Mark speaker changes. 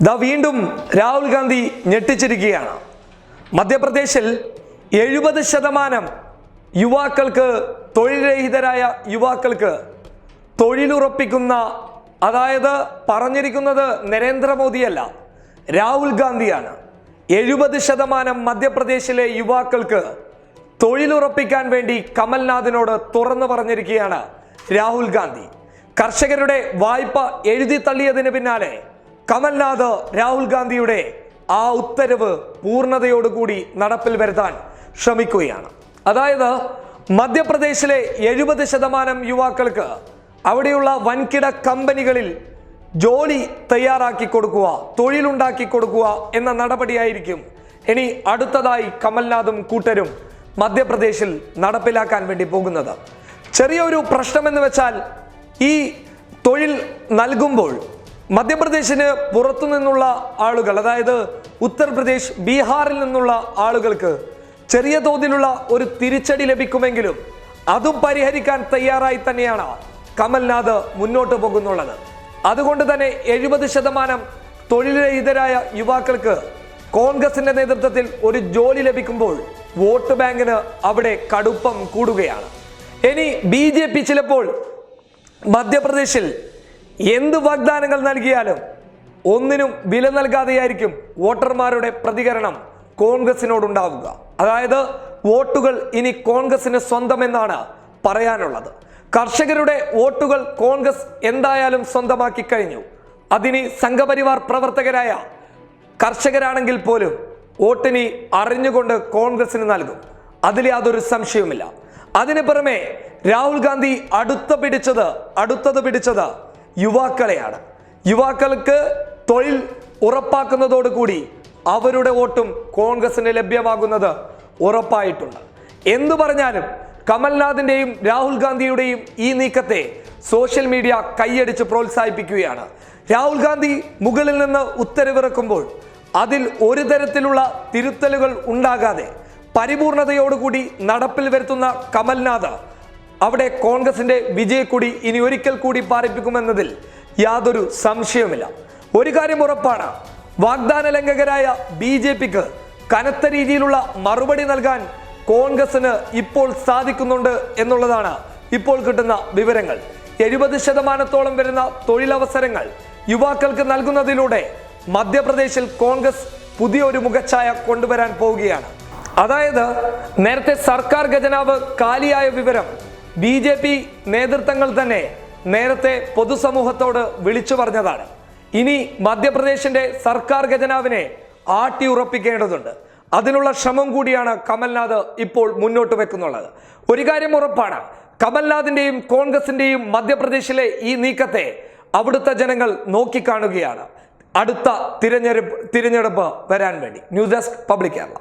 Speaker 1: വീണ്ടും രാഹുൽ ഗാന്ധി ഞെട്ടിച്ചിരിക്കുകയാണ്. മധ്യപ്രദേശിൽ 70% യുവാക്കൾക്ക്, തൊഴിൽരഹിതരായ യുവാക്കൾക്ക് തൊഴിലുറപ്പിക്കുന്ന, അതായത് പറഞ്ഞിരിക്കുന്നത് നരേന്ദ്രമോദിയല്ല, രാഹുൽ ഗാന്ധിയാണ്. 70% മധ്യപ്രദേശിലെ യുവാക്കൾക്ക് തൊഴിലുറപ്പിക്കാൻ വേണ്ടി കമൽനാഥിനോട് തുറന്നു പറഞ്ഞിരിക്കുകയാണ് രാഹുൽ ഗാന്ധി. കർഷകരുടെ വായ്പ എഴുതി തള്ളിയതിന് പിന്നാലെ കമൽനാഥ് രാഹുൽ ഗാന്ധിയുടെ ആ ഉത്തരവ് പൂർണ്ണതയോടുകൂടി നടപ്പിൽ വരുത്താൻ ശ്രമിക്കുകയാണ്. അതായത് മധ്യപ്രദേശിലെ 70% യുവാക്കൾക്ക് അവിടെയുള്ള വൻകിട കമ്പനികളിൽ ജോലി തയ്യാറാക്കി കൊടുക്കുക, തൊഴിലുണ്ടാക്കി കൊടുക്കുക എന്ന നടപടിയായിരിക്കും ഇനി അടുത്തതായി കമൽനാഥും കൂട്ടരും മധ്യപ്രദേശിൽ നടപ്പിലാക്കാൻ വേണ്ടി പോകുന്നത്. ചെറിയൊരു പ്രശ്നമെന്ന് വെച്ചാൽ, ഈ തൊഴിൽ നൽകുമ്പോൾ മധ്യപ്രദേശിന് പുറത്തു നിന്നുള്ള ആളുകൾ, അതായത് ഉത്തർപ്രദേശ്, ബീഹാറിൽ നിന്നുള്ള ആളുകൾക്ക് ചെറിയ തോതിലുള്ള ഒരു തിരിച്ചടി ലഭിക്കുമെങ്കിലും അതും പരിഹരിക്കാൻ തയ്യാറായി തന്നെയാണ് കമൽനാഥ് മുന്നോട്ട് പോകുന്നുള്ളത്. അതുകൊണ്ട് തന്നെ 70% തൊഴിൽരഹിതരായ യുവാക്കൾക്ക് കോൺഗ്രസിന്റെ നേതൃത്വത്തിൽ ഒരു ജോലി ലഭിക്കുമ്പോൾ വോട്ട് ബാങ്കിന് അവിടെ കടുപ്പം കൂടുകയാണ്. ഇനി BJP ചിലപ്പോൾ മധ്യപ്രദേശിൽ എന്ത് വാഗ്ദാനങ്ങൾ നൽകിയാലും ഒന്നിനും വില നൽകാതെയായിരിക്കും വോട്ടർമാരുടെ പ്രതികരണം കോൺഗ്രസിനോടുണ്ടാവുക. അതായത് വോട്ടുകൾ ഇനി കോൺഗ്രസിന് സ്വന്തമെന്നാണ് പറയാനുള്ളത്. കർഷകരുടെ വോട്ടുകൾ കോൺഗ്രസ് എന്തായാലും സ്വന്തമാക്കി കഴിഞ്ഞു. അതിനി സംഘപരിവാർ പ്രവർത്തകരായ കർഷകരാണെങ്കിൽ പോലും വോട്ടിനി അറിഞ്ഞുകൊണ്ട് കോൺഗ്രസിന് നൽകും. അതിൽ യാതൊരു സംശയവുമില്ല. അതിന് പുറമെ രാഹുൽ ഗാന്ധി അടുത്തത് പിടിച്ചത് യുവാക്കളെയാണ്. യുവാക്കൾക്ക് തൊഴിൽ ഉറപ്പാക്കുന്നതോടുകൂടി അവരുടെ വോട്ടും കോൺഗ്രസിന് ലഭ്യമാകുന്നത് ഉറപ്പായിട്ടുണ്ട്. എന്തു പറഞ്ഞാലും കമൽനാഥിന്റെയും രാഹുൽ ഗാന്ധിയുടെയും ഈ നീക്കത്തെ സോഷ്യൽ മീഡിയ കൈയടിച്ച് പ്രോത്സാഹിപ്പിക്കുകയാണ്. രാഹുൽ ഗാന്ധി മുകളിൽ നിന്ന് ഉത്തരവിറക്കുമ്പോൾ അതിൽ ഒരു തരത്തിലുള്ള തിരുത്തലുകൾ ഉണ്ടാകാതെ പരിപൂർണതയോടുകൂടി നടപ്പിൽ വരുത്തുന്ന കമൽനാഥ് അവിടെ കോൺഗ്രസിന്റെ വിജയക്കൊടി ഇനി ഒരിക്കൽ കൂടി പാറിപ്പിക്കുമെന്നതിൽ യാതൊരു സംശയവുമില്ല. ഒരു കാര്യം ഉറപ്പാണ്, വാഗ്ദാന ലംഘകരായ BJPക്ക് കനത്ത രീതിയിലുള്ള മറുപടി നൽകാൻ കോൺഗ്രസിന് ഇപ്പോൾ സാധിക്കുന്നുണ്ട് എന്നുള്ളതാണ് ഇപ്പോൾ കിട്ടുന്ന വിവരങ്ങൾ. 70% വരുന്ന തൊഴിലവസരങ്ങൾ യുവാക്കൾക്ക് നൽകുന്നതിലൂടെ മധ്യപ്രദേശിൽ കോൺഗ്രസ് പുതിയൊരു മുഖച്ഛായ കൊണ്ടുവരാൻ പോവുകയാണ്. അതായത് നേരത്തെ സർക്കാർ ഖജനാവ് കാലിയായ വിവരം BJP നേതൃത്വങ്ങൾ തന്നെ നേരത്തെ പൊതുസമൂഹത്തോട് വിളിച്ചു പറഞ്ഞതാണ്. ഇനി മധ്യപ്രദേശിന്റെ സർക്കാർ ഖജനാവിനെ ആട്ടി ഉറപ്പിക്കേണ്ടതുണ്ട്. അതിനുള്ള ശ്രമം കൂടിയാണ് കമൽനാഥ് ഇപ്പോൾ മുന്നോട്ട് വെക്കുന്നുള്ളത്. ഒരു കാര്യം ഉറപ്പാണ്, കമൽനാഥിന്റെയും കോൺഗ്രസിന്റെയും മധ്യപ്രദേശിലെ ഈ നീക്കത്തെ അവിടുത്തെ ജനങ്ങൾ നോക്കിക്കാണുകയാണ് അടുത്ത തിരഞ്ഞെടുപ്പ് വരാൻ വേണ്ടി. News desk public Kerala.